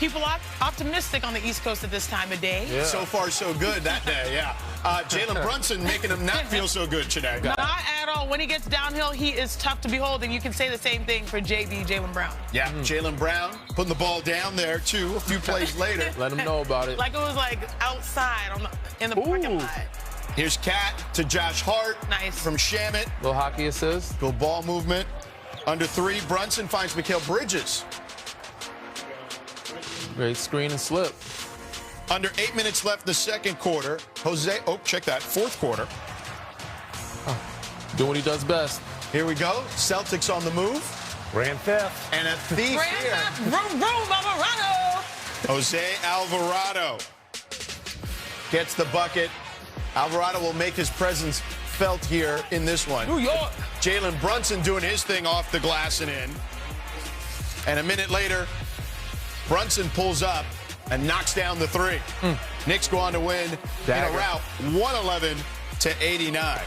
people optimistic on the East Coast at this time of day. Yeah. So far, so good that day, yeah. Jalen Brunson making him not feel so good today. Not at all. When he gets downhill, he is tough to behold, and you can say the same thing for Jalen Brown. Yeah, Jalen Brown putting the ball down there, too, a few plays later. Let him know about it. Like it was like outside in the parking lot. Here's Cat to Josh Hart. Nice. From Shamit. Little hockey assist. Go ball movement. Under 3, Brunson finds Mikal Bridges. Great screen and slip. Under 8 minutes left the second quarter. Check that, fourth quarter. Doing what he does best. Here we go. Celtics on the move. Grand theft. And a thief here. Alvarado. Jose Alvarado gets the bucket. Alvarado will make his presence felt here in this one. New York. Jalen Brunson doing his thing off the glass and in. And a minute later, Brunson pulls up and knocks down the 3. Knicks go on to win in a rout, 111-89.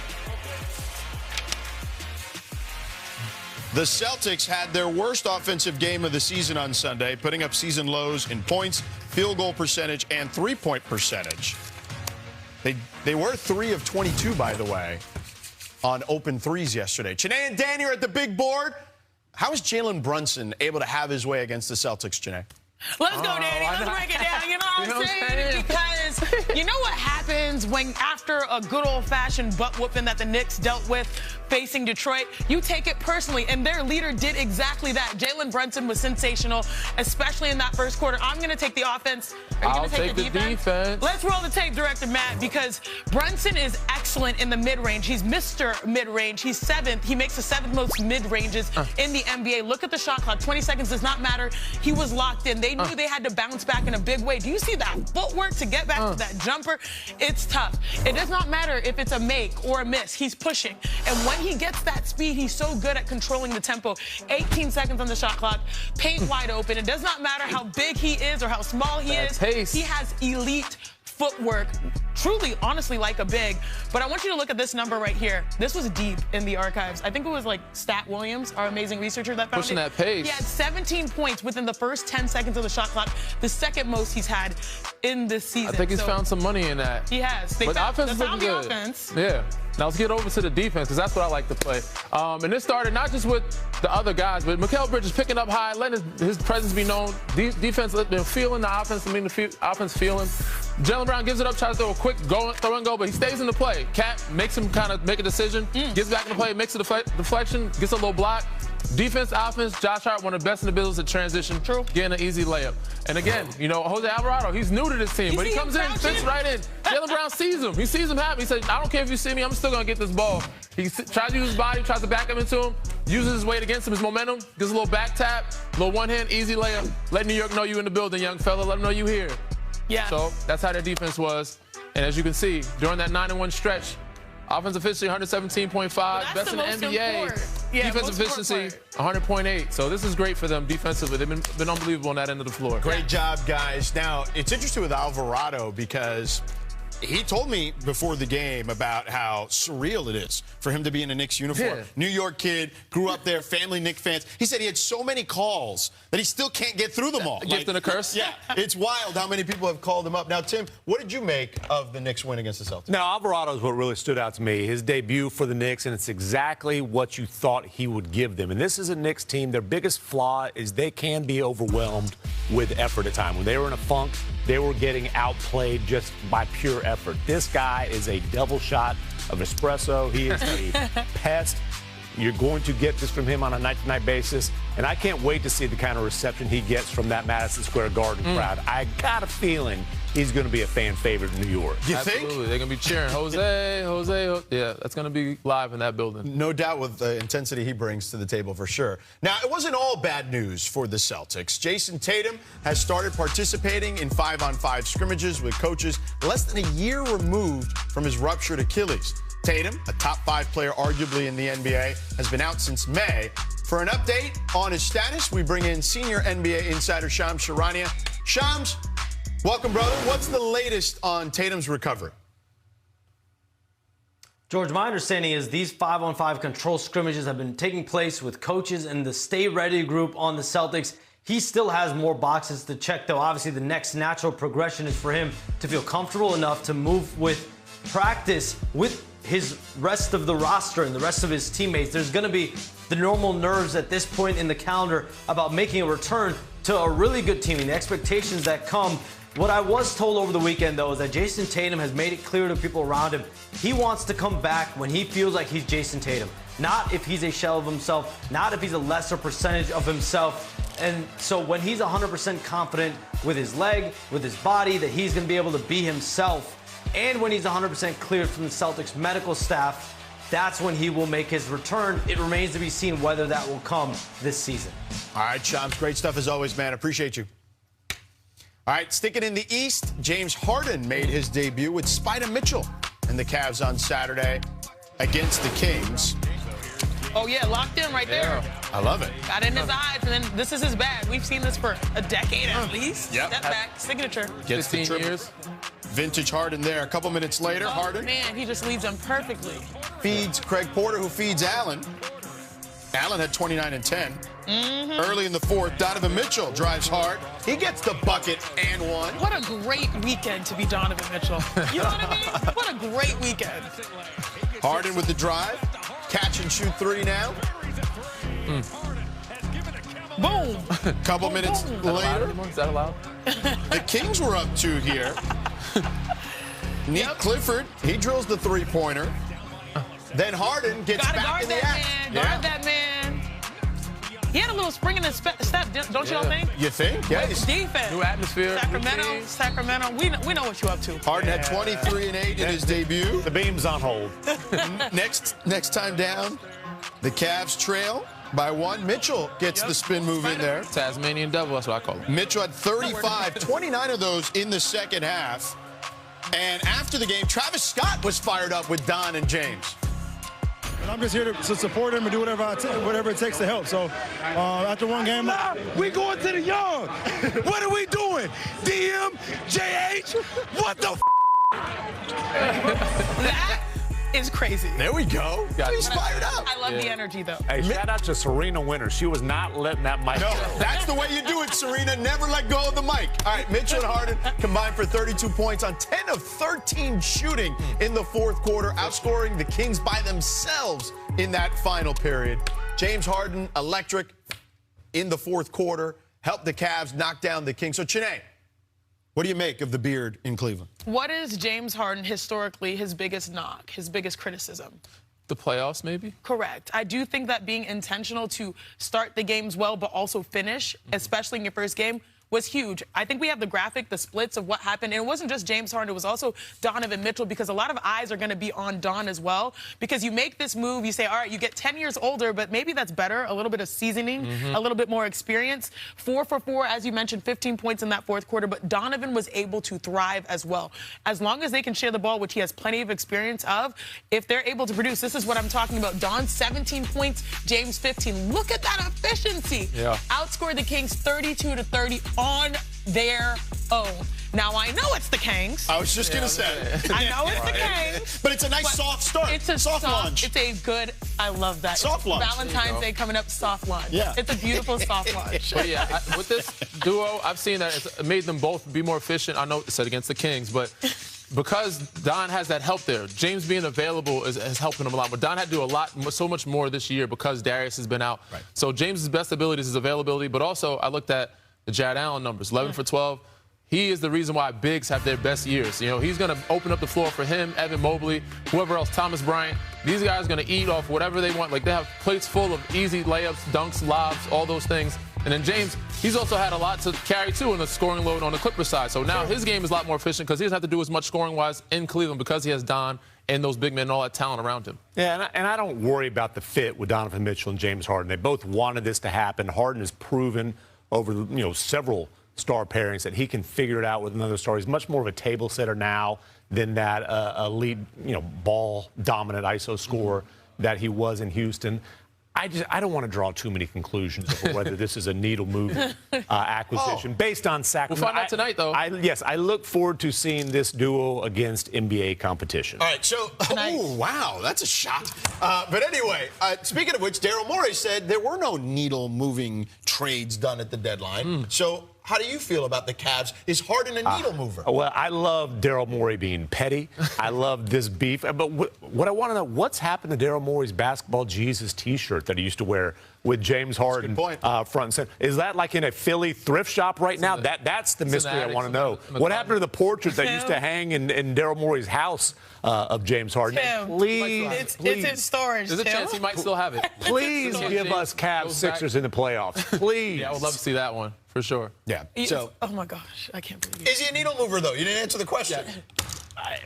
The Celtics had their worst offensive game of the season on Sunday, putting up season lows in points, field goal percentage, and three-point percentage. They were 3 of 22, by the way, on open threes yesterday. Chene and Danny are at the big board. How is Jalen Brunson able to have his way against the Celtics, Chene? Let's go, Danny. Let's break it down. You know what I'm saying? Because you know what happens when after a good old-fashioned butt whooping that the Knicks dealt with facing Detroit, you take it personally, and their leader did exactly that. Jalen Brunson was sensational, especially in that first quarter. I'm going to take the offense. Are you going to take the defense? Let's roll the tape, Director Matt, because Brunson is excellent in the mid-range. He's Mr. Mid-range. He's 7th. He makes the 7th most mid-ranges in the NBA. Look at the shot clock. 20 seconds does not matter. He was locked in. They knew they had to bounce back in a big way. Do you see that footwork to get back to that jumper? It's tough. It does not matter if it's a make or a miss. He's pushing. And when he gets that speed, he's so good at controlling the tempo. 18 seconds on the shot clock, paint wide open. It does not matter how big he is or how small he is. Pace. He has elite footwork, truly, honestly, like a big. But I want you to look at this number right here. This was deep in the archives. I think it was like Stat Williams, our amazing researcher, that found pushing it. that pace. He had 17 points within the first 10 seconds of the shot clock, the second most he's had in this season. I think he's found some money in that. He has. But the offense is looking good. Offense. Yeah. Now let's get over to the defense, because that's what I like to play. And this started not just with the other guys, but Mikal Bridges picking up high, letting his presence be known. Defense been feeling the offense, the offense feeling. Jalen Brown gives it up, tries to throw a quick throw and go, but he stays in the play. Cat makes him kind of make a decision, gets back in the play, makes a deflection, gets a little block. Defense, offense, Josh Hart, one of the best in the business at transition, getting an easy layup. And again, you know, Jose Alvarado, he's new to this team, but he comes in, fits right in. Jalen Brown sees him. He sees him happen. He says, I don't care if you see me, I'm still going to get this ball. He tries to use his body, tries to back him into him, uses his weight against him, his momentum, gives a little back tap, little one-hand, easy layup. Let New York know you in the building, young fella. Let them know you here. Yeah. So that's how their defense was. And as you can see, during that 9-1 stretch, offensive efficiency 117.5, best in the NBA. Defensive efficiency 100.8. So this is great for them defensively. They've been unbelievable on that end of the floor. Great job, guys. Now, it's interesting with Alvarado because he told me before the game about how surreal it is for him to be in a Knicks uniform. Yeah. New York kid, grew up there, family Knicks fans. He said he had so many calls that he still can't get through them all. A gift and a curse? Yeah, it's wild how many people have called him up. Now, Tim, what did you make of the Knicks win against the Celtics? Now, Alvarado is what really stood out to me. His debut for the Knicks, and it's exactly what you thought he would give them. And this is a Knicks team. Their biggest flaw is they can be overwhelmed with effort at times. When they were in a funk, they were getting outplayed just by pure effort. This guy is a double shot of espresso. He is a pest. You're going to get this from him on a night-to-night basis. And I can't wait to see the kind of reception he gets from that Madison Square Garden crowd. I got a feeling he's going to be a fan favorite in New York. You Absolutely. think? They're going to be cheering, Jose. Yeah, that's going to be live in that building. No doubt with the intensity he brings to the table for sure. Now, it wasn't all bad news for the Celtics. Jason Tatum has started participating in 5-on-5 scrimmages with coaches less than a year removed from his ruptured Achilles. Tatum, a top 5 player arguably in the NBA, has been out since May. For an update on his status, we bring in senior NBA insider Shams Charania. Shams, welcome, brother. What's the latest on Tatum's recovery? George, my understanding is these 5-on-5 control scrimmages have been taking place with coaches in the Stay Ready group on the Celtics. He still has more boxes to check, though. Obviously, the next natural progression is for him to feel comfortable enough to move with practice with his rest of the roster and the rest of his teammates. There's going to be the normal nerves at this point in the calendar about making a return to a really good team and the expectations that come. What I was told over the weekend, though, is that Jason Tatum has made it clear to people around him he wants to come back when he feels like he's Jason Tatum. Not if he's a shell of himself, not if he's a lesser percentage of himself. And so when he's 100% confident with his leg, with his body, that he's going to be able to be himself, and when he's 100% cleared from the Celtics medical staff, that's when he will make his return. It remains to be seen whether that will come this season. All right, Shams, great stuff as always, man. Appreciate you. All right, sticking in the East, James Harden made his debut with Spida Mitchell and the Cavs on Saturday against the Kings. Oh, yeah, locked in right there. I love it. Got in his eyes, and then this is his bag. We've seen this for a decade at least. Yep. Step back, signature. Gets the 15 triple. years. Vintage Harden there. A couple minutes later, Oh, Harden man, he just leads them perfectly. feeds Craig Porter, who feeds Allen. Allen had 29 and 10. Early in the fourth, Donovan Mitchell drives hard. He gets the bucket and one. What a great weekend to be Donovan Mitchell. You know what I mean? What a great weekend. Harden with the drive. Catch and shoot three now. Boom. Couple minutes later, Is that allowed? the Kings were up two here. Nick Clifford, he drills the three-pointer. Then Harden gets Gotta back guard in the that act. man. Guard that man. He had a little spring in his step, don't y'all think? You think? Yeah. he's- Defense. New atmosphere. Sacramento. We know what you're up to. Harden had 23 and 8 in his debut. The beam's on hold. Next time down, the Cavs trail by one. Mitchell gets the spin move in there. Tasmanian devil, that's what I call him. Mitchell had 35, 29 of those in the second half. And after the game, Travis Scott was fired up with Don and James. And I'm just here to support him and do whatever it takes to help. So after one game, we going to the yard. What are we doing? DM, JH, what the That is crazy. There we go. He's fired up. I love the energy, though. Hey, shout out to Serena Winter. She was not letting that mic No, go. that's the way you do it, Serena. Never let go of the mic. All right, Mitchell and Harden combined for 32 points on 10 of 13 shooting in the fourth quarter, outscoring the Kings by themselves in that final period. James Harden, electric in the fourth quarter, helped the Cavs knock down the Kings. So, Chiney, what do you make of the beard in Cleveland? What is James Harden historically his biggest knock, his biggest criticism? The playoffs, maybe? Correct. I do think that being intentional to start the games well but also finish, especially in your first game, was huge. I think we have the graphic, the splits of what happened. And it wasn't just James Harden, it was also Donovan Mitchell, because a lot of eyes are going to be on Don as well. Because you make this move, you say, all right, you get 10 years older, but maybe that's better, a little bit of seasoning, a little bit more experience. 4 for 4, as you mentioned, 15 points in that fourth quarter, but Donovan was able to thrive as well. As long as they can share the ball, which he has plenty of experience of, if they're able to produce, this is what I'm talking about. Don, 17 points, James, 15. Look at that efficiency. Yeah. Outscored the Kings 32-30 on their own. Now, I know it's the Kings. I was just going to say. I know it's the Kings. But it's a nice soft start. It's a soft launch. It's a good, I love that. Soft launch. Valentine's Day coming up, soft launch. Yeah. It's a beautiful soft launch. But yeah, with this duo, I've seen that it's made them both be more efficient. I know it said against the Kings, but because Don has that help there, James being available is helping him a lot. But Don had to do so much more this year because Darius has been out. Right. So James's best ability is his availability, but also I looked at the Jared Allen numbers, 11 for 12. He is the reason why bigs have their best years. You know, he's going to open up the floor for him, Evan Mobley, whoever else, Thomas Bryant. These guys are going to eat off whatever they want. Like, they have plates full of easy layups, dunks, lobs, all those things. And then James, he's also had a lot to carry, too, in the scoring load on the Clippers side. So now his game is a lot more efficient because he doesn't have to do as much scoring-wise in Cleveland because he has Don and those big men and all that talent around him. Yeah, and I don't worry about the fit with Donovan Mitchell and James Harden. They both wanted this to happen. Harden has proven over several star pairings that he can figure it out with another star. He's much more of a table setter now than that elite, ball dominant ISO scorer that he was in Houston. I don't want to draw too many conclusions over whether this is a needle-moving acquisition based on Sacramento. We'll find out tonight, though. Yes, I look forward to seeing this duo against NBA competition. All right, so, wow, that's a shot. But anyway, speaking of which, Daryl Morey said there were no needle-moving trades done at the deadline. So how do you feel about the Cavs? Is Harden a needle mover? Well, I love Daryl Morey being petty. I love this beef. But what I want to know, what's happened to Daryl Morey's basketball Jesus T-shirt that he used to wear with James Harden front and center? Is that like in a Philly thrift shop right now? That's the mystery I want to know. What happened to the portrait that used to hang in Daryl Morey's house of James Harden? Tim, Please, it's in storage. There's a chance he might still have it. Please give us Cavs Sixers in the playoffs. Please. Yeah, I would love to see that one. For sure. Yeah. So, oh my gosh, I can't believe it. Is he a needle mover, though? You didn't answer the question.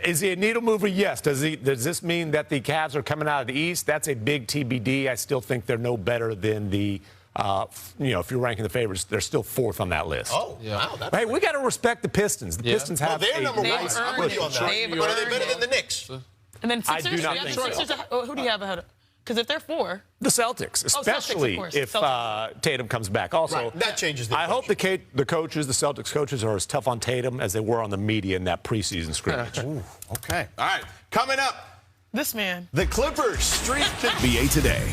Is he a needle mover? Yes. Does this mean that the Cavs are coming out of the East? That's a big TBD. I still think they're no better than the, if you're ranking the favorites, they're still fourth on that list. Oh, yeah. Wow, hey, we got to respect the Pistons. The Pistons have they're number one. I'm with you on that. But are they better than the Knicks? And then Sixers? I do not think so. Who do you have ahead of? Because if they're 4. The Celtics, especially if Tatum comes back. Also, that changes the I hope the Celtics coaches, are as tough on Tatum as they were on the media in that preseason scrimmage. Ooh, okay. All right. Coming up. This man. The Clippers streak NBA Today.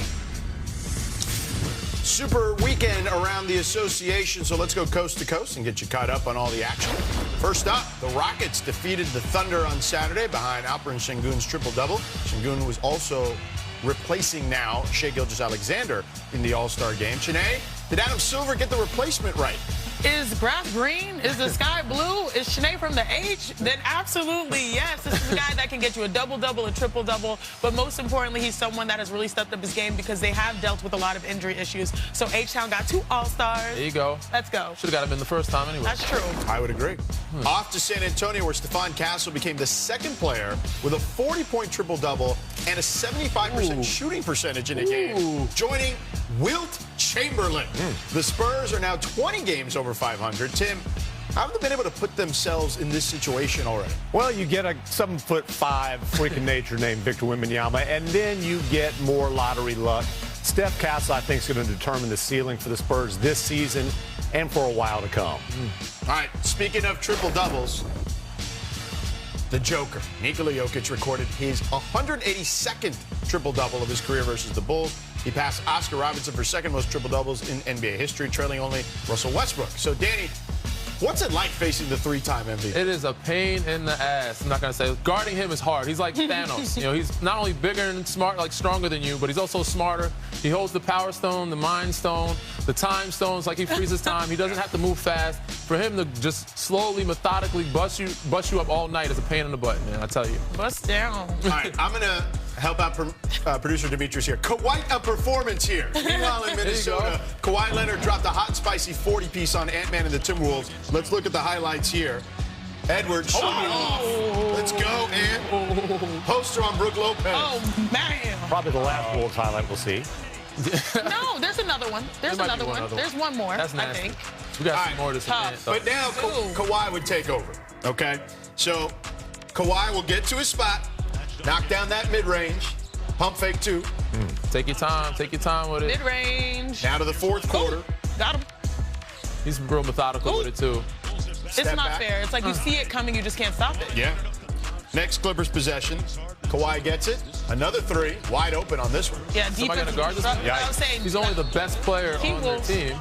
Super weekend around the association, so let's go coast to coast and get you caught up on all the action. First up, the Rockets defeated the Thunder on Saturday behind Alperen Şengün's triple-double. Şengün was also replacing now Shai Gilgeous-Alexander in the All-Star game. Shanae, did Adam Silver get the replacement right? Is grass green? Is the sky blue? Is Shanae from the H? Then absolutely yes. This is a guy that can get you a double-double, a triple-double. But most importantly, he's someone that has really stepped up his game because they have dealt with a lot of injury issues. So H-Town got 2 All-Stars. There you go. Let's go. Should have got him in the first time anyway. That's true. I would agree. Off to San Antonio, where Stephon Castle became the second player with a 40-point triple-double and a 75% shooting percentage in a game, joining Wilt Chamberlain. The Spurs are now 20 games over 500. Tim, how have they been able to put themselves in this situation already? Well, you get a 7'5" freak of nature named Victor Wembanyama, and then you get more lottery luck. Steph Castle, I think, is going to determine the ceiling for the Spurs this season and for a while to come. All right, speaking of triple-doubles, the Joker, Nikola Jokic, recorded his 182nd triple-double of his career versus the Bulls. He passed Oscar Robertson for second most triple-doubles in NBA history, trailing only Russell Westbrook. So, Danny, what's it like facing the 3-time MVP? It is a pain in the ass. I'm not going to say. Guarding him is hard. He's like Thanos. He's not only bigger and smart, like stronger than you, but he's also smarter. He holds the Power Stone, the Mind Stone, the Time Stones, like he freezes time. He doesn't have to move fast. For him to just slowly, methodically bust you up all night is a pain in the butt, man, I tell you. Bust down. All right, I'm going to help out producer Demetrius here. Quite a performance here. Meanwhile, in Minnesota, Kawhi Leonard dropped a hot and spicy 40-piece on Ant-Man and the Timberwolves. Let's look at the highlights here. Edwards showing it off. Let's go, Ant. Poster on Brook Lopez. Oh, man. Probably the last Wolves highlight we'll see. No, there's another one. There's another one. There's one more, That's nasty. I think. We got some more to see. But now Kawhi would take over, okay? So Kawhi will get to his spot, knock down that mid-range, pump fake 2. Take your time. Take your time with it. Mid-range. Now to the fourth quarter. Got him. He's real methodical with it, too. It's not fair. It's like you see it coming, you just can't stop it. Yeah. Next Clippers possession. Kawhi gets it. Another 3. Wide open on this one. Yeah, Somebody going to guard this one? I was saying, he's only the best player on their team.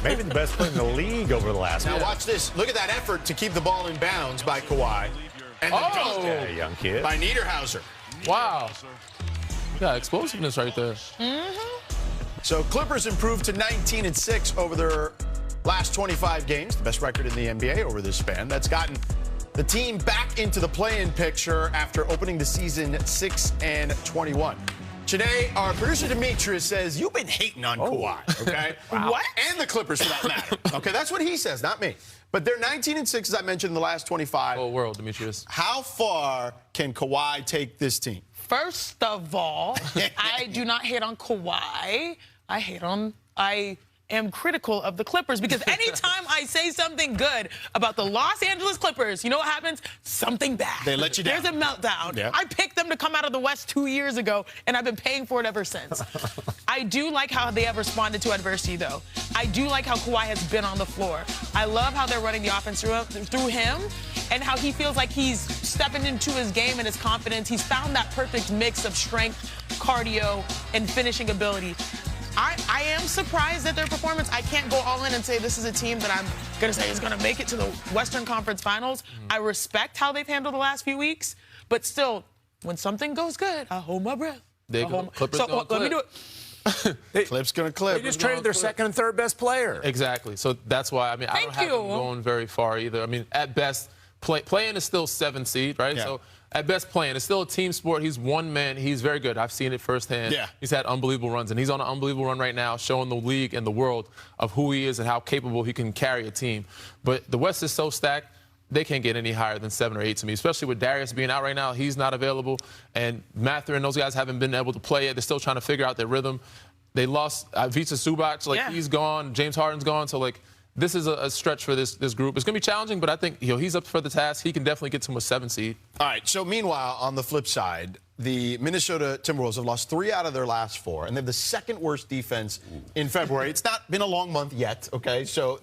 Maybe the best player in the league over the last Now watch this. Look at that effort to keep the ball in bounds by Kawhi. And the dunk young kid by Niederhauser. Wow. Yeah, explosiveness right there. So Clippers improved to 19-6 over their last 25 games, the best record in the NBA over this span. That's gotten the team back into the play-in picture after opening the season 6-21. Today, our producer Demetrius says you've been hating on Kawhi, okay? What? And the Clippers, for that matter. Okay, that's what he says, not me. But they're 19-6, as I mentioned, in the last 25. Whole world, Demetrius. How far can Kawhi take this team? First of all, I do not hate on Kawhi. I am critical of the Clippers because anytime I say something good about the Los Angeles Clippers, you know what happens? Something bad. They let you down. There's a meltdown. Yeah. I picked them to come out of the West 2 years ago, and I've been paying for it ever since. I do like how they have responded to adversity, though. I do like how Kawhi has been on the floor. I love how they're running the offense through him and how he feels like he's stepping into his game and his confidence. He's found that perfect mix of strength, cardio, and finishing ability. I am surprised at their performance. I can't go all in and say this is a team that I'm going to say is going to make it to the Western Conference Finals. I respect how they've handled the last few weeks, but still, when something goes good, I hold my breath. Clippers So let me do it. Clip's going to clip. They just traded their second and third best player. Exactly. So that's why, I mean, I don't have them going very far either. I mean, at best, playing is still 7th seed, right? Yeah. So at best, playing. It's still a team sport. He's one man. He's very good. I've seen it firsthand. Yeah. He's had unbelievable runs, and he's on an unbelievable run right now, showing the league and the world of who he is and how capable he can carry a team. But the West is so stacked, they can't get any higher than 7 or 8 to me, especially with Darius being out right now. He's not available, and Mather and those guys haven't been able to play it. They're still trying to figure out their rhythm. They lost Ivica Zubac. He's gone. James Harden's gone. So, this is a stretch for this group. It's going to be challenging, but I think he's up for the task. He can definitely get to a 7 seed. All right, so meanwhile, on the flip side, the Minnesota Timberwolves have lost 3 out of their last 4, and they have the 2nd worst defense in February. It's not been a long month yet, okay? So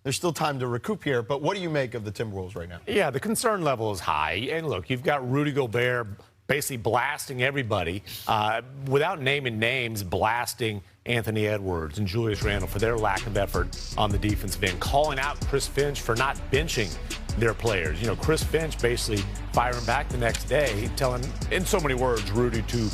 there's still time to recoup here, but what do you make of the Timberwolves right now? Yeah, the concern level is high. And look, you've got Rudy Gobert basically blasting everybody without naming names, blasting Anthony Edwards and Julius Randle for their lack of effort on the defensive end, calling out Chris Finch for not benching their players. You know, Chris Finch basically firing back the next day, telling, in so many words, Rudy to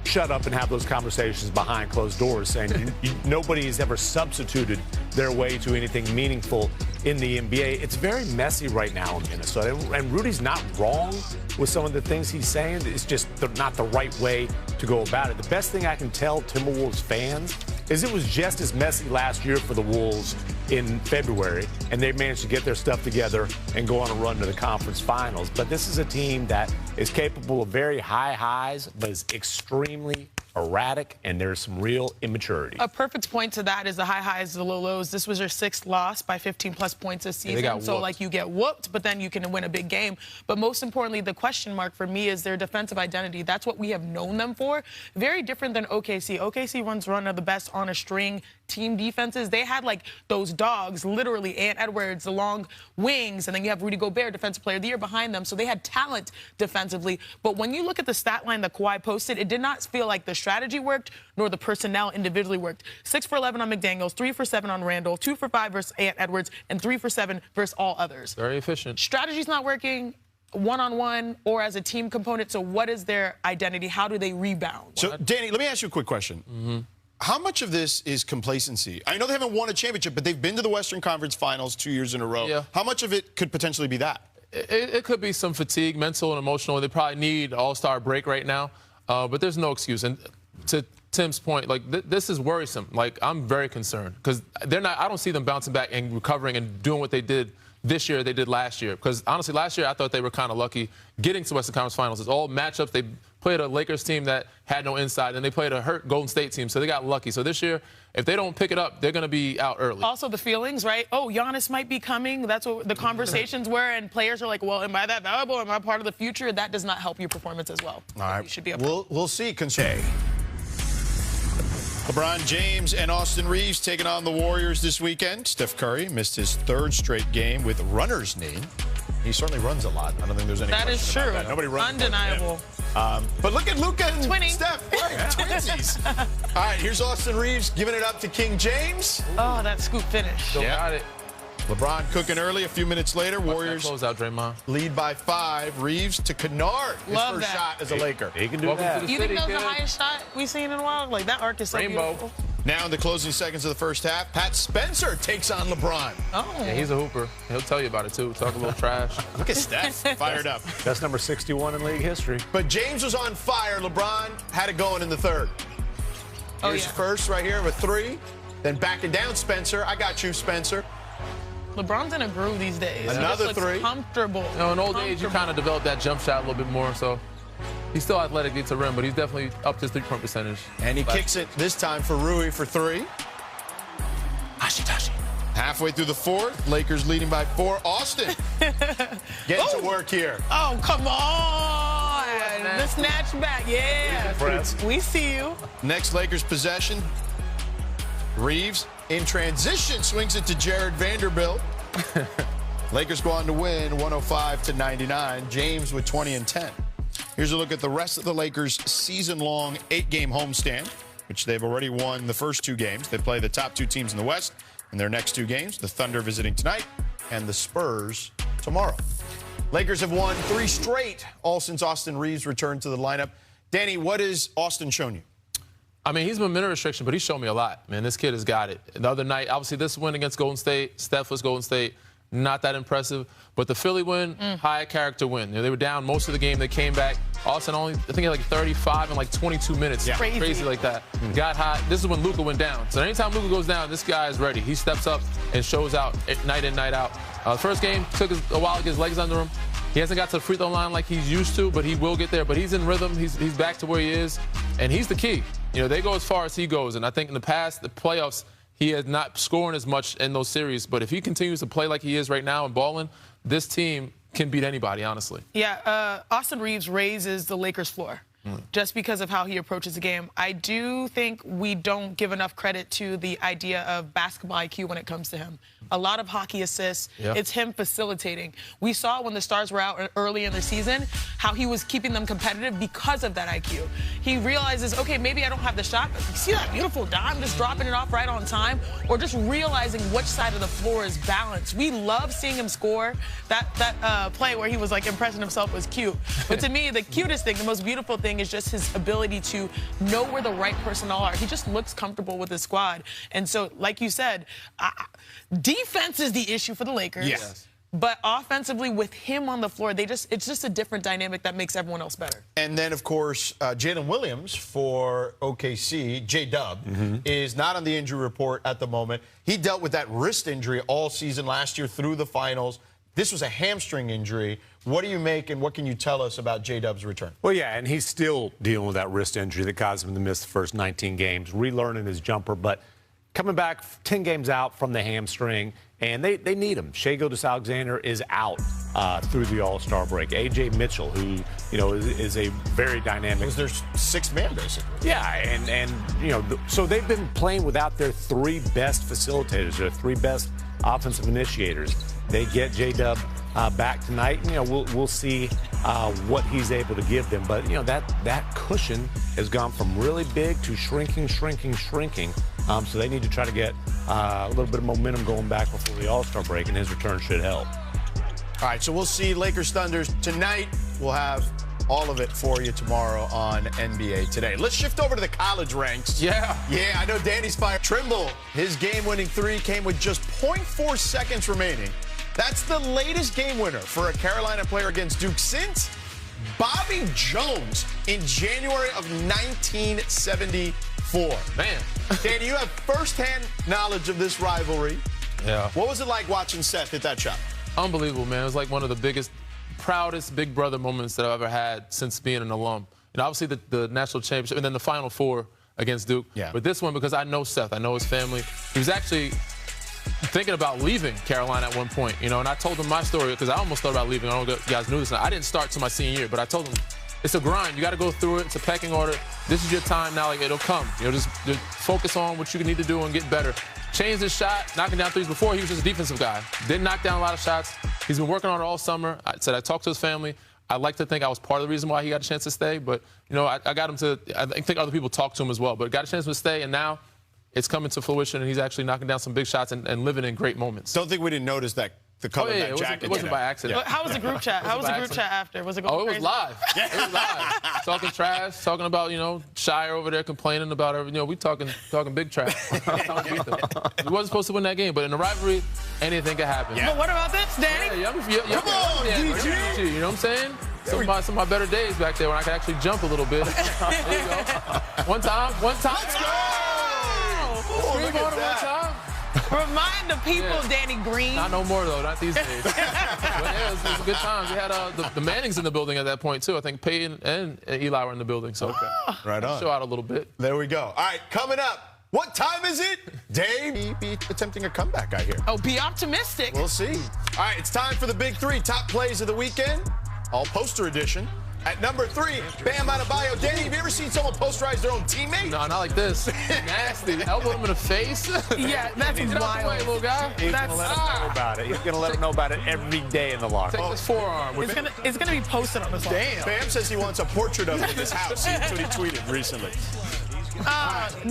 shut up and have those conversations behind closed doors, saying nobody has ever substituted their way to anything meaningful in the NBA. It's very messy right now in Minnesota, and Rudy's not wrong with some of the things he's saying. It's just not the right way to go about it. The best thing I can tell Timberwolves fans is it was just as messy last year for the Wolves in February, and they managed to get their stuff together and go on a run to the conference finals. But this is a team that is capable of very high highs, but is extremely erratic, and there's some real immaturity. A perfect point to that is the high highs, the low lows. This was your 6th loss by 15-plus points this season. So, you get whooped, but then you can win a big game. But most importantly, the question mark for me is their defensive identity. That's what we have known them for. Very different than OKC. OKC runs one of the best on a string team defenses. They had those dogs, literally, Ant Edwards, the long wings, and then you have Rudy Gobert, Defensive Player of the Year, behind them. So they had talent defensively. But when you look at the stat line that Kawhi posted, it did not feel like the strategy worked nor the personnel individually worked. 6 for 11 on McDaniels, 3 for 7 on Randall, 2 for 5 versus Ant Edwards, and 3 for 7 versus all others. Very efficient. Strategy's not working one-on-one or as a team component. So what is their identity? How do they rebound? So, Danny, let me ask you a quick question. Mm-hmm. How much of this is complacency? I know they haven't won a championship, but they've been to the Western Conference Finals 2 years in a row. Yeah. How much of it could potentially be that? It could be some fatigue, mental and emotional. They probably need an all-star break right now, but there's no excuse. And to Tim's point, this is worrisome. I'm very concerned because I don't see them bouncing back and recovering and doing what they did this year they did last year. Because honestly, last year I thought they were kind of lucky getting to Western Conference Finals. It's all matchups. They played a Lakers team that had no inside, and they played a hurt Golden State team, so they got lucky. So this year, if they don't pick it up, they're going to be out early. Also the feelings, right? Oh, Giannis might be coming. That's what the conversations were, and players are like, well, am I that valuable? Am I part of the future? That does not help your performance as well. All right. You should be we'll see. LeBron James and Austin Reeves taking on the Warriors this weekend. Steph Curry missed his 3rd straight game with runner's knee. He certainly runs a lot. I don't think there's any question is true. about that. Nobody runs. Undeniable. But look at Luka and Twinning. Steph. Right, twinsies. All right, here's Austin Reeves giving it up to King James. Oh, that scoop finish. Got it. LeBron cooking early. A few minutes later, Warriors close out, Draymond. Lead by 5. Reeves to Kennard. His Love first that. shot as a Laker. He can do that. You think that was the highest shot we've seen in a while? That arc is so beautiful. Now in the closing seconds of the first half, Pat Spencer takes on LeBron. Oh. Yeah, he's a hooper. He'll tell you about it, too. Talk a little trash. Look at Steph. Fired up. That's number 61 in league history. But James was on fire. LeBron had it going in the 3rd. Here's first right here with 3. Then backing down Spencer. I got you, Spencer. LeBron's in a groove these days. Another he just looks 3. Comfortable. In old age, you kind of develop that jump shot a little bit more, so he's still athletic, gets a rim, but he's definitely upped his 3-point percentage. And he kicks it this time for Rui for 3. Halfway through the fourth, Lakers leading by 4. Austin, getting to work here. Oh, come on. The snatch back. Yeah. We see you. Next Lakers possession. Reeves in transition swings it to Jared Vanderbilt. Lakers go on to win 105-99. James with 20 and 10. Here's a look at the rest of the Lakers' season-long 8-game homestand, which they've already won the first 2 games. They play the top 2 teams in the West in their next 2 games, the Thunder visiting tonight and the Spurs tomorrow. Lakers have won 3 straight, all since Austin Reeves returned to the lineup. Danny, what has Austin shown you? I mean, he's been minute restriction, but he's shown me a lot. Man, this kid has got it. The other night, obviously, this win against Golden State, Stephless Golden State, not that impressive. But the Philly win, high character win. You know, they were down most of the game. They came back. Austin only, I think, had like 35 in like 22 minutes. Yeah. Crazy like that. Got hot. This is when Luka went down. So anytime Luka goes down, this guy is ready. He steps up and shows out night in, night out. First game took a while to get his legs under him. He hasn't got to the free throw line like he's used to, but he will get there. But he's in rhythm. He's back to where he is, and he's the key. You know, they go as far as he goes, and I think in the past, the playoffs, he has not scoring as much in those series. But if he continues to play like he is right now and balling, this team can beat anybody, honestly. Yeah, Austin Reeves raises the Lakers' floor just because of how he approaches the game. I do think we don't give enough credit to the idea of basketball IQ when it comes to him. A lot of hockey assists. Yeah. It's him facilitating. We saw when the Stars were out early in the season how he was keeping them competitive because of that IQ. He realizes, okay, maybe I don't have the shot, but you see that beautiful dime just dropping it off right on time, or just realizing which side of the floor is balanced. We love seeing him score. That play where he was like impressing himself was cute. But to me, the cutest thing, the most beautiful thing is just his ability to know where the right personnel are. He just looks comfortable with his squad. And so, like you said, defense is the issue for the Lakers. Yes. But offensively, with him on the floor, it's just a different dynamic that makes everyone else better. And then, of course, Jalen Williams for OKC, J-Dub, is not on the injury report at the moment. He dealt with that wrist injury all season last year through the finals. This was a hamstring injury. What do you make and what can you tell us about J-Dub's return? Well, yeah, and he's still dealing with that wrist injury that caused him to miss the first 19 games, relearning his jumper, but coming back 10 games out from the hamstring, and they need him. Shai Gilgeous-Alexander is out through the All-Star break. A.J. Mitchell, who, you know, is a very dynamic. Because there's 6 man, basically. Yeah, and you know, so they've been playing without their 3 best facilitators, their 3 best offensive initiators. They get J-Dub back tonight. You know, we'll see what he's able to give them. But, you know, that cushion has gone from really big to shrinking. So they need to try to get a little bit of momentum going back before the All-Star break, and his return should help. All right, so we'll see Lakers Thunders tonight. We'll have all of it for you tomorrow on NBA Today. Let's shift over to the college ranks. Yeah, I know Danny's fired. Trimble, his game-winning 3 came with just 0.4 seconds remaining. That's the latest game winner for a Carolina player against Duke since Bobby Jones in January of 1974. man. Danny, you have firsthand knowledge of this rivalry. Yeah. What was it like watching Seth hit that shot? Unbelievable, man. It was like one of the biggest, proudest Big Brother moments that I've ever had since being an alum. You know, obviously the national championship and then the Final Four against Duke. Yeah. But this one, because I know Seth, I know his family. He was actually thinking about leaving Carolina at one point, you know, and I told him my story because I almost thought about leaving. I don't know if you guys knew this. I didn't start till my senior year, but I told him it's a grind. You got to go through it. It's a pecking order. This is your time now. Like, it'll come. You know, just focus on what you need to do and get better. Changed his shot, knocking down threes. Before, he was just a defensive guy. Didn't knock down a lot of shots. He's been working on it all summer. I talked to his family. I like to think I was part of the reason why he got a chance to stay. But, you know, I got him to – I think other people talked to him as well. But got a chance to stay, and now it's coming to fruition, and he's actually knocking down some big shots and living in great moments. Don't think we didn't notice that. The color of that jacket. It wasn't by accident. But how was the group chat? How was the group chat after? Was it going crazy? It was live. It was live. Talking trash, talking about, you know, Shire over there complaining about everything. You know, we talking big trash. We wasn't supposed to win that game, but in the rivalry, anything can happen. Yeah. But what about this, Danny? Come on, DG. You know what I'm saying? Some of my better days back there when I could actually jump a little bit. There you go. One time. Let's go! Oh, look at that. Remind the people, Danny Green. Not no more, though. Not these days. But yeah, it was a good time. We had the Mannings in the building at that point, too. I think Peyton and Eli were in the building. So right on. Show out a little bit. There we go. All right, coming up, What time is it? Dame be attempting a comeback, I hear. Oh, be optimistic. We'll see. All right, it's time for the big three. Top plays of the weekend. All poster edition. At number 3, Bam Adebayo. Danny, have you ever seen someone posterize their own teammate? No, not like this. Nasty. Elbow him in the face. Yeah, that's Get out the way, wild. little guy. He's going to let him know about it. He's going to let him know about it every day in the locker room. Take his forearm. It's gonna be posted on his wall. Damn. Bam says he wants a portrait of him in his house. That's what he tweeted recently.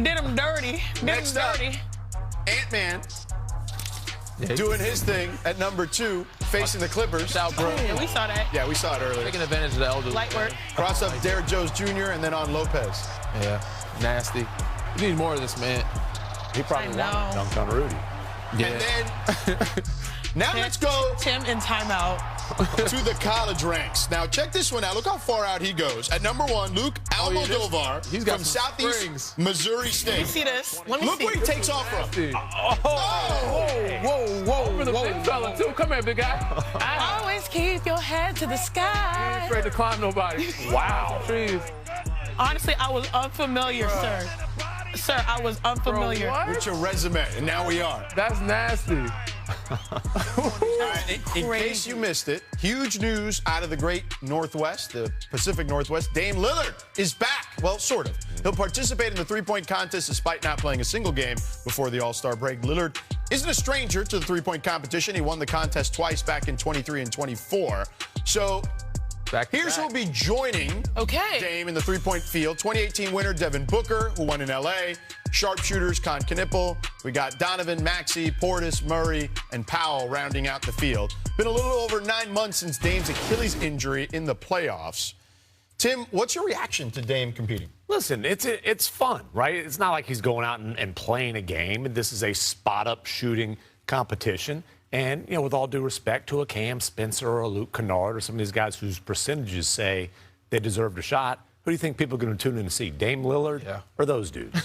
Did him dirty. Next up, Ant-Man doing his thing at number 2, facing the Clippers. Out, bro. Yeah, we saw that. Yeah, we saw it earlier. Taking advantage of the elder. Light work. Cross up Derrick Jones Jr. and then on Lopez. Yeah, nasty. You need more of this, man. He probably I know. dunked on Rudy. Yeah. And then, now let's go Tim in timeout. to the college ranks. Now, check this one out. Look how far out he goes. At number 1, Luke Almodovar He's got from some Southeast springs. Missouri Let me State. see this. Let me Look see. where he takes off from. Whoa. For the big fella, too. Come here, big guy. Always keep your head to the I ain't sky. afraid to climb nobody. Wow. Trees. Honestly, I was unfamiliar, sir. Sir, I was unfamiliar. Bro, what? With your resume, and now we are. That's nasty. All right, in case you missed it, huge news out of the great Northwest, the Pacific Northwest. Dame Lillard is back. Well, sort of. He'll participate in the three-point contest despite not playing a single game before the All-Star break. Lillard isn't a stranger to the three-point competition. He won the contest twice back in 23 and 24. So here's who'll be joining Dame in the three-point field. 2018 winner Devin Booker, who won in L.A., sharpshooters Con Knipple. We got Donovan, Maxey, Portis, Murray, and Powell rounding out the field. Been a little over 9 months since Dame's Achilles injury in the playoffs. Tim, what's your reaction to Dame competing? Listen, it's fun, right? It's not like he's going out and playing a game. This is a spot-up shooting competition. And, you know, with all due respect to a Cam Spencer or a Luke Kennard or some of these guys whose percentages say they deserved a shot, who do you think people are going to tune in to see? Dame Lillard or those dudes?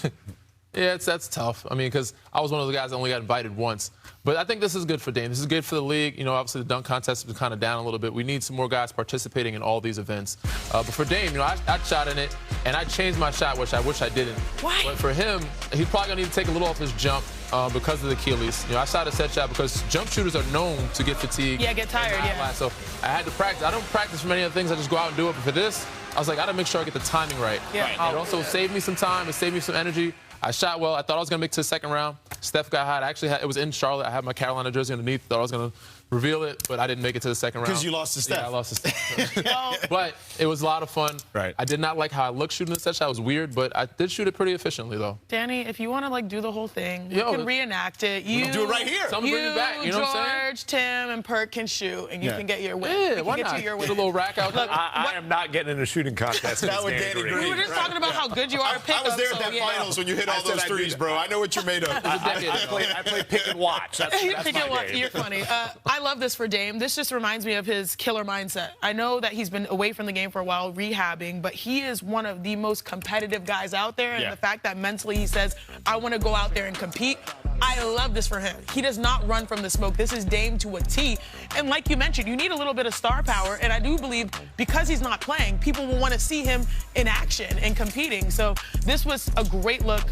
Yeah, that's tough. I mean, because I was one of the guys that only got invited once. But I think this is good for Dame. This is good for the league. You know, obviously the dunk contest has been kind of down a little bit. We need some more guys participating in all these events. But for Dame, you know, I shot in it, and I changed my shot, which I wish I didn't. Why? But for him, he's probably going to need to take a little off his jump because of the Achilles. You know, I shot a set shot because jump shooters are known to get fatigued. Yeah, get tired, yeah. So I had to practice. I don't practice for many other things. I just go out and do it. But for this, I was like, I got to make sure I get the timing right. Yeah. It also saved me some time. It saved me some energy. I shot well. I thought I was going to make it to the second round. Steph got hot. It was in Charlotte. I had my Carolina jersey underneath. Thought I was going to reveal it, but I didn't make it to the second round. Because you lost to Steph. Yeah, I lost to Steph. But it was a lot of fun. Right. I did not like how I looked shooting the set shot. It was weird, but I did shoot it pretty efficiently, though. Danny, if you want to, like, do the whole thing, you can reenact it. You do it right here. Someone bring it back. You know what I'm saying? George, Tim, and Perk can shoot, and you can get your win. Yeah, We why can get not? you your Get win. a little rack out there. I am not getting in a shooting contest. Not with Danny Green. We were just talking about how good you are at pickup. I was there at that finals when you hit all those threes, bro. I know what you're made of. I play pick and watch. That's Pick my and watch. game. You're funny. I love this for Dame. This just reminds me of his killer mindset. I know that he's been away from the game for a while, rehabbing, but he is one of the most competitive guys out there. And the fact that mentally he says, I want to go out there and compete, I love this for him. He does not run from the smoke. This is Dame to a T. And like you mentioned, you need a little bit of star power. And I do believe because he's not playing, people will want to see him in action and competing. So this was a great look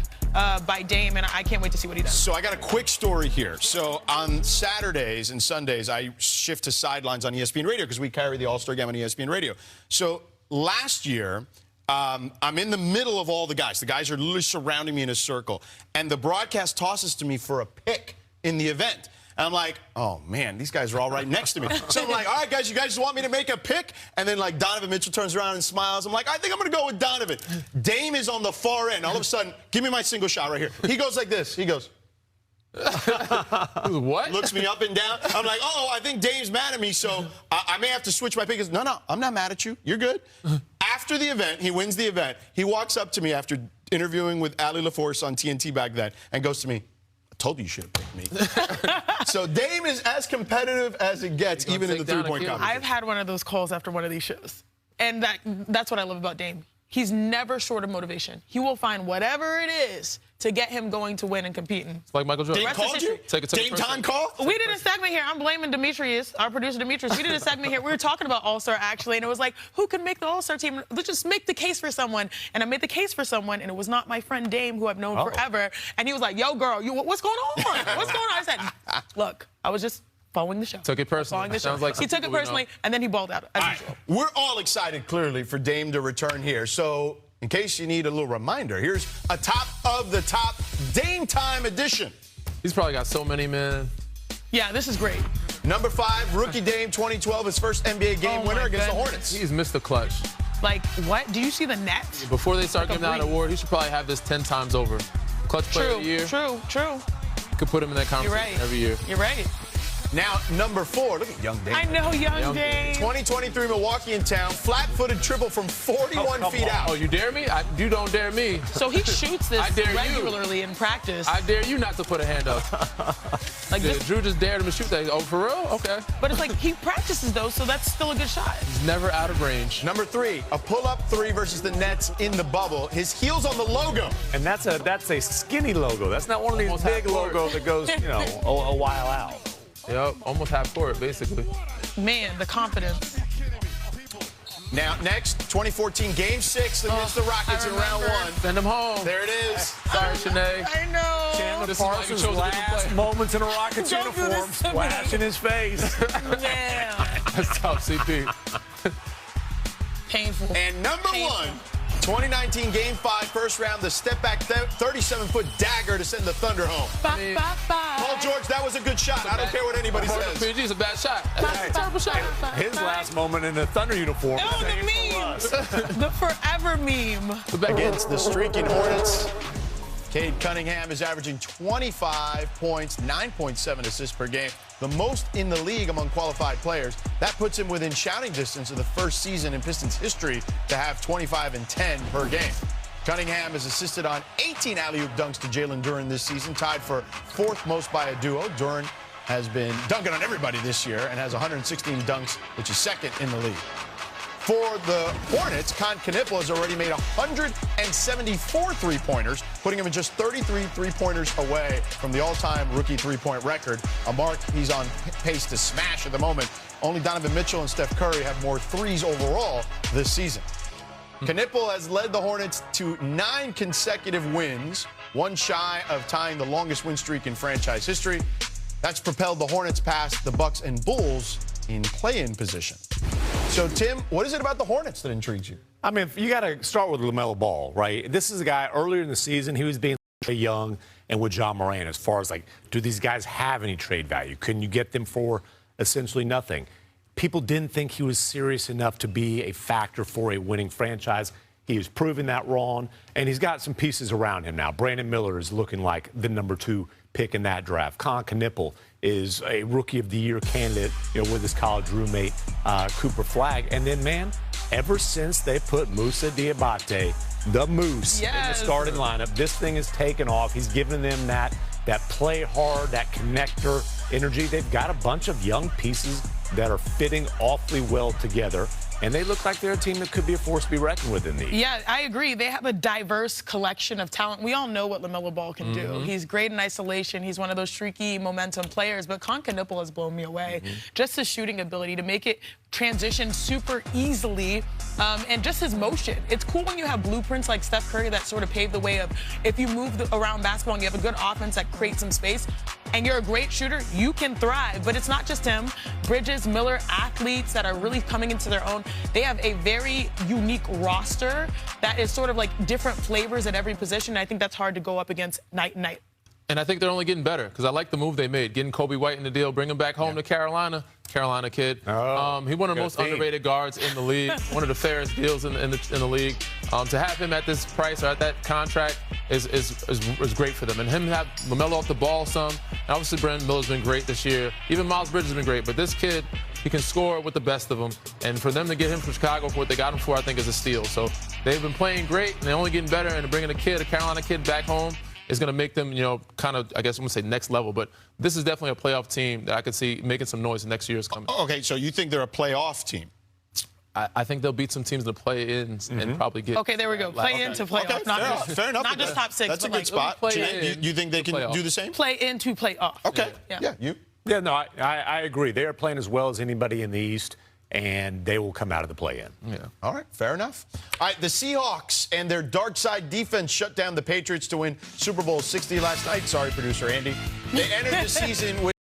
by Dame, and I can't wait to see what he does. So I got a quick story here. So on Saturdays and Sundays, I shift to sidelines on ESPN Radio because we carry the All-Star Game on ESPN Radio. So last year, I'm in the middle of all the guys. The guys are literally surrounding me in a circle. And the broadcast tosses to me for a pick in the event. And I'm like, oh, man, these guys are all right next to me. So I'm like, all right, guys, you guys want me to make a pick? And then, like, Donovan Mitchell turns around and smiles. I'm like, I think I'm going to go with Donovan. Dame is on the far end. All of a sudden, give me my single shot right here. He goes like this. He goes. What? Looks me up and down. I'm like, oh, I think Dave's mad at me, so I may have to switch my pick. He goes, no, I'm not mad at you. You're good. After the event, he wins the event. He walks up to me after interviewing with Ali LaForce on TNT back then and goes to me, I told you should have picked me. So Dame is as competitive as it gets, even in the three-point competition. I've had one of those calls after one of these shows. And that's what I love about Dame. he's never short of motivation. He will find whatever it is to get him going to win and competing. It's like Michael Jordan. Dame called you? Dame time call? We did a segment here. I'm blaming Demetrius, our producer Demetrius. We did a segment here. We were talking about All-Star, actually, and it was like, who could make the All-Star team? Let's just make the case for someone. And I made the case for someone, and it was not my friend Dame, who I've known forever. And he was like, yo, girl, what's going on? What's going on? I said, look, I was just following the show. Took it personally. Following the show. Sounds like he took it personally, and then he balled out, as usual. We're all excited, clearly, for Dame to return here. So, in case you need a little reminder, here's a top of the top Dame Time edition. He's probably got so many, man. Yeah, this is great. Number 5, rookie Dame 2012, his first NBA game winner against the Hornets. He's missed the clutch. Like, what? Do you see the net? Before they start giving out an award, he should probably have this 10 times over. Clutch player of the year. True. Could put him in that conversation every year. You're right. Now, number 4, look at young Dame. I know young Dame. 2023 Milwaukee in town, flat-footed triple from 41 feet out. Oh, you dare me? You don't dare me. So he shoots this regularly in practice. I dare you not to put a hand up. Like Drew just dared him to shoot that. Oh, for real? Okay. But it's like he practices those, so that's still a good shot. He's never out of range. Number 3, a pull-up 3 versus the Nets in the bubble. His heels on the logo. And that's a skinny logo. That's not one of these big logos that goes, a while out. Yep, almost half court, basically. Man, the confidence. Now, next, 2014 Game 6 against the Rockets in round 1. Send him home. There it is. Sorry, Shanae. I know. Chandler Parsons' last moments in a Rockets uniform, splash in his face. Yeah. That's tough, CP. Painful. And number 1, 2019 Game 5, first round, the step-back 37-foot dagger to send the Thunder home. Paul George, that was a good shot. I don't care what anybody says. PG's a bad shot. That's a terrible shot. His last moment in the Thunder uniform. Oh, the meme. The forever meme. Against the streaking Hornets, Cade Cunningham is averaging 25 points, 9.7 assists per game, the most in the league among qualified players. That puts him within shouting distance of the first season in Pistons history to have 25 and 10 per game. Cunningham has assisted on 18 alley-oop dunks to Jalen Duren this season, tied for 4th most by a duo. Duren has been dunking on everybody this year and has 116 dunks, which is 2nd in the league. For the Hornets, Knippel has already made 174 three-pointers, putting him in just 33 three-pointers away from the all-time rookie three-point record, a mark he's on pace to smash at the moment. Only Donovan Mitchell and Steph Curry have more threes overall this season. Knippel has led the Hornets to 9 consecutive wins, one shy of tying the longest win streak in franchise history. That's propelled the Hornets past the Bucks and Bulls in play-in position. So, Tim, what is it about the Hornets that intrigues you? I mean, you got to start with LaMelo Ball, right? This is a guy earlier in the season, he was being young and with John Moran as far as, like, do these guys have any trade value? Can you get them for essentially nothing? People didn't think he was serious enough to be a factor for a winning franchise. He was proving that wrong, and he's got some pieces around him now. Brandon Miller is looking like the number 2 pick in that draft. Knippel is a Rookie of the Year candidate, with his college roommate, Cooper Flagg. And then, man, ever since they put Moussa Diabate, the Moose, in the starting lineup, this thing has taken off. He's given them that play hard, that connector energy. They've got a bunch of young pieces that are fitting awfully well together. And they look like they're a team that could be a force to be reckoned with in the East. Yeah, I agree. They have a diverse collection of talent. We all know what LaMelo Ball can do. He's great in isolation. He's one of those streaky momentum players. But Knippel has blown me away. Just his shooting ability to make it transition super easily, and just his motion. It's cool when you have blueprints like Steph Curry that sort of pave the way of if you move around basketball and you have a good offense that creates some space and you're a great shooter, you can thrive. But it's not just him. Bridges, Miller, athletes that are really coming into their own. They have a very unique roster that is sort of like different flavors at every position. And I think that's hard to go up against night and night. And I think they're only getting better because I like the move they made, getting Kobe White in the deal, bring him back home to Carolina. Carolina kid. He one of the most underrated guards in the league, one of the fairest deals in the league. To have him at this price or at that contract is great for them. And him have LaMelo off the ball some. And obviously, Brandon Miller's been great this year. Even Miles Bridges has been great. But this kid, he can score with the best of them. And for them to get him from Chicago for what they got him for, I think is a steal. So they've been playing great, and they're only getting better. And bringing a Carolina kid back home is going to make them, kind of, I guess I'm going to say next level. But this is definitely a playoff team that I could see making some noise next year's coming. Okay, so you think they're a playoff team? I think they'll beat some teams to play in and probably get. Okay, there we go. Play in to play off. Fair enough. Not just top 6. That's a but good spot. You think they can do the same? Play in to play off. Okay. Yeah. You? Yeah, no, I agree. They are playing as well as anybody in the East, and they will come out of the play-in. Yeah. All right, fair enough. All right, the Seahawks and their dark side defense shut down the Patriots to win Super Bowl 60 last night. Sorry, producer Andy. They entered the season with